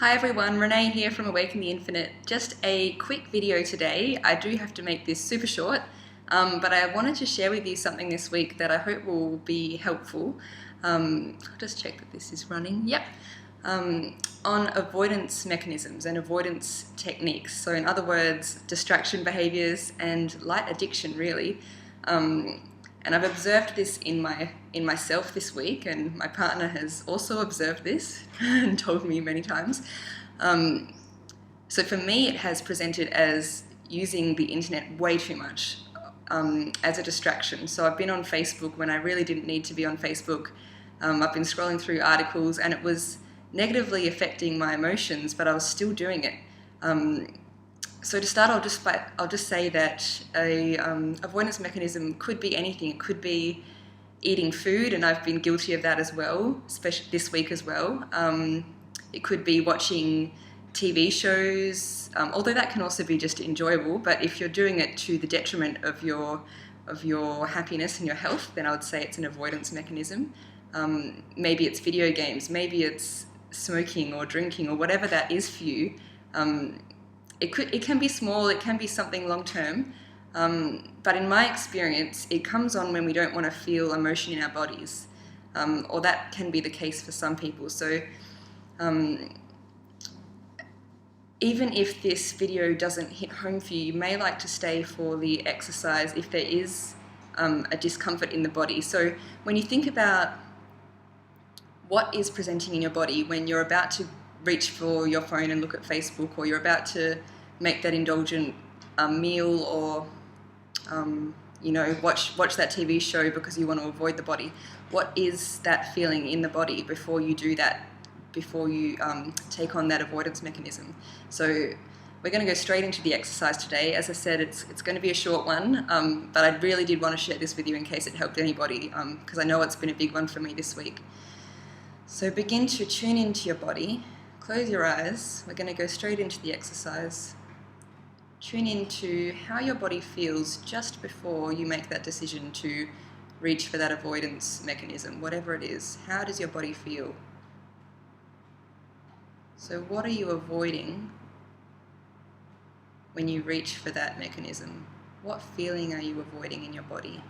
Hi everyone, Renae here from Awaken the Infinite. Just a quick video today. I do have to make this super short, but I wanted to share with you something this week that I hope will be helpful. I'll just check that this is running. Yep. On avoidance mechanisms and avoidance techniques. So in other words, distraction behaviours and light addiction really. And I've observed this in myself this week, and my partner has also observed this and told me many times. So for me, it has presented as using the internet way too much as a distraction. So I've been on Facebook when I really didn't need to be on Facebook. I've been scrolling through articles, and it was negatively affecting my emotions, but I was still doing it. So to start, I'll just say that a avoidance mechanism could be anything. It could be eating food, and I've been guilty of that as well, especially this week as well. It could be watching TV shows, although that can also be just enjoyable. But if you're doing it to the detriment of your happiness and your health, then I would say it's an avoidance mechanism. Maybe it's video games, maybe it's smoking or drinking or whatever that is for you. It can be small, it can be something long term, but in my experience, it comes on when we don't want to feel emotion in our bodies, or that can be the case for some people. So even if this video doesn't hit home for you, you may like to stay for the exercise if there is a discomfort in the body. So when you think about what is presenting in your body when you're about to reach for your phone and look at Facebook, or you're about to make that indulgent meal, or watch that TV show because you want to avoid the body. What is that feeling in the body before you do that, before you take on that avoidance mechanism? So we're going to go straight into the exercise today. As I said, it's going to be a short one, but I really did want to share this with you in case it helped anybody, because I know it's been a big one for me this week. So begin to tune into your body. Close your eyes. We're going to go straight into the exercise. Tune into how your body feels just before you make that decision to reach for that avoidance mechanism, whatever it is. How does your body feel? So what are you avoiding when you reach for that mechanism? What feeling are you avoiding in your body?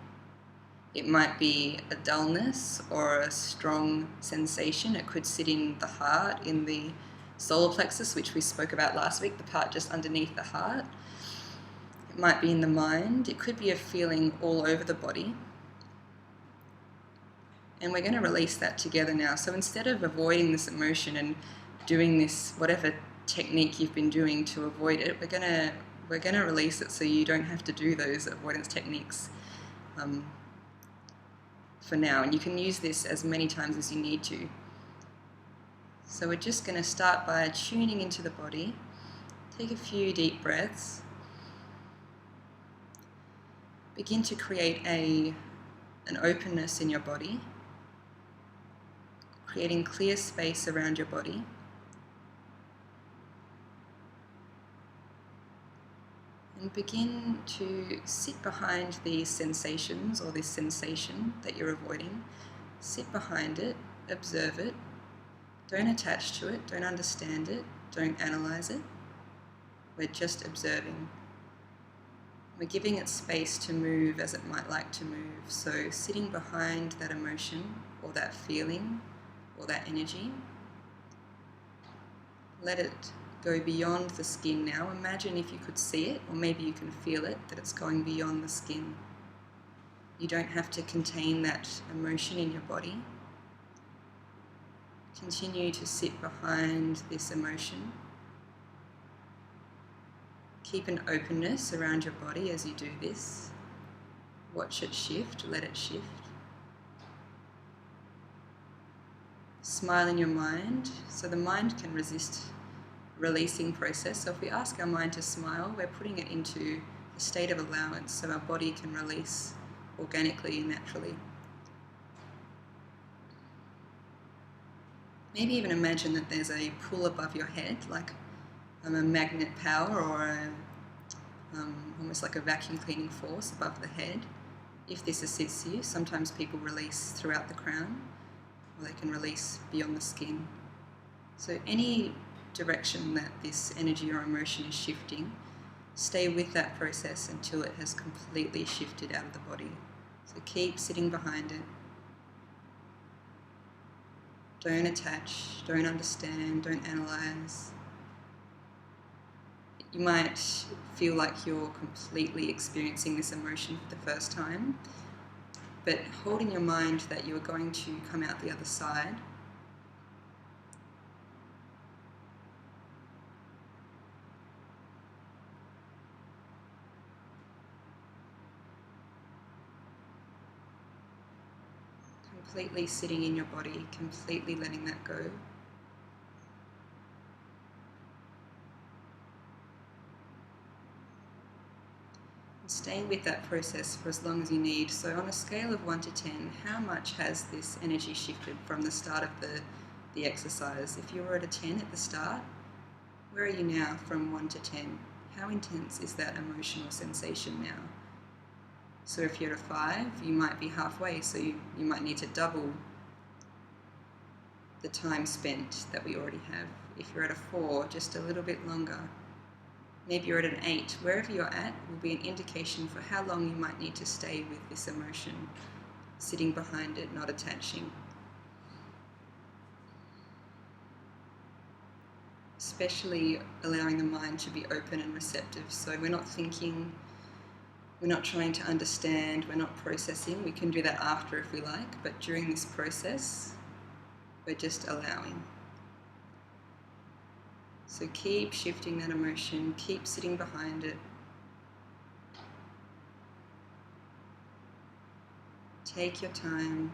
It might be a dullness or a strong sensation. It could sit in the heart, in the solar plexus, which we spoke about last week, the part just underneath the heart. It might be in the mind. It could be a feeling all over the body. And we're going to release that together now. So instead of avoiding this emotion and doing this, whatever technique you've been doing to avoid it, we're going to release it so you don't have to do those avoidance techniques for now. And you can use this as many times as you need to. So we're just going to start by tuning into the body. Take a few deep breaths. Begin to create an openness in your body, creating clear space around your body. And begin to sit behind these sensations, or this sensation that you're avoiding. Sit behind it, observe it. Don't attach to it, don't understand it, don't analyze it. We're just observing. We're giving it space to move as it might like to move. So sitting behind that emotion, or that feeling, or that energy. Let it go beyond the skin now. Imagine if you could see it, or maybe you can feel it, that it's going beyond the skin. You don't have to contain that emotion in your body. Continue to sit behind this emotion. Keep an openness around your body as you do this. Watch it shift, let it shift. Smile in your mind, so the mind can resist releasing process. So if we ask our mind to smile, we're putting it into a state of allowance so our body can release organically and naturally. Maybe even imagine that there's a pull above your head, like a magnet power, or almost like a vacuum cleaning force above the head. If this assists you, sometimes people release throughout the crown, or they can release beyond the skin. So any direction that this energy or emotion is shifting. Stay with that process until it has completely shifted out of the body. So keep sitting behind it. Don't attach, don't understand, don't analyze. You might feel like you're completely experiencing this emotion for the first time, but hold in your mind that you are going to come out the other side. Completely sitting in your body, completely letting that go. Staying with that process for as long as you need. So on a scale of 1 to 10, how much has this energy shifted from the start of the exercise? If you were at a 10 at the start, where are you now from 1 to 10? How intense is that emotional sensation now? So if you're at a 5, you might be halfway, so you might need to double the time spent that we already have. If you're at a 4, just a little bit longer. Maybe you're at an 8. Wherever you're at will be an indication for how long you might need to stay with this emotion, sitting behind it, not attaching. Especially allowing the mind to be open and receptive. So we're not thinking, we're not trying to understand, we're not processing. We can do that after if we like, but during this process, we're just allowing. So keep shifting that emotion, keep sitting behind it. Take your time.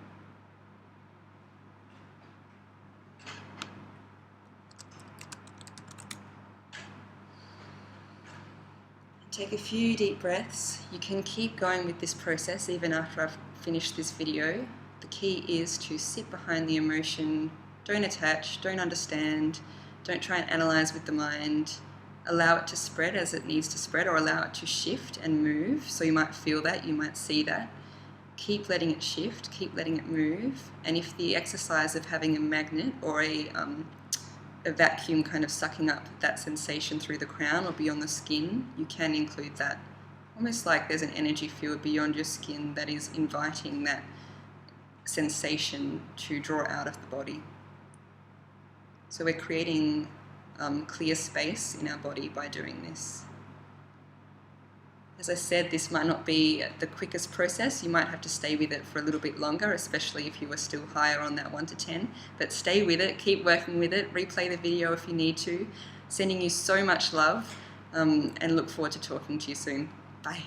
Take a few deep breaths. You can keep going with this process even after I've finished this video. The key is to sit behind the emotion, don't attach, don't understand, don't try and analyze with the mind. Allow it to spread as it needs to spread, or allow it to shift and move. So you might feel that, you might see that. Keep letting it shift, keep letting it move. And if the exercise of having a magnet or a vacuum kind of sucking up that sensation through the crown or beyond the skin, you can include that. Almost like there's an energy field beyond your skin that is inviting that sensation to draw out of the body. So we're creating clear space in our body by doing this. As I said, this might not be the quickest process. You might have to stay with it for a little bit longer, especially if you were still higher on that 1 to 10. But stay with it, keep working with it, replay the video if you need to. Sending you so much love, and look forward to talking to you soon. Bye.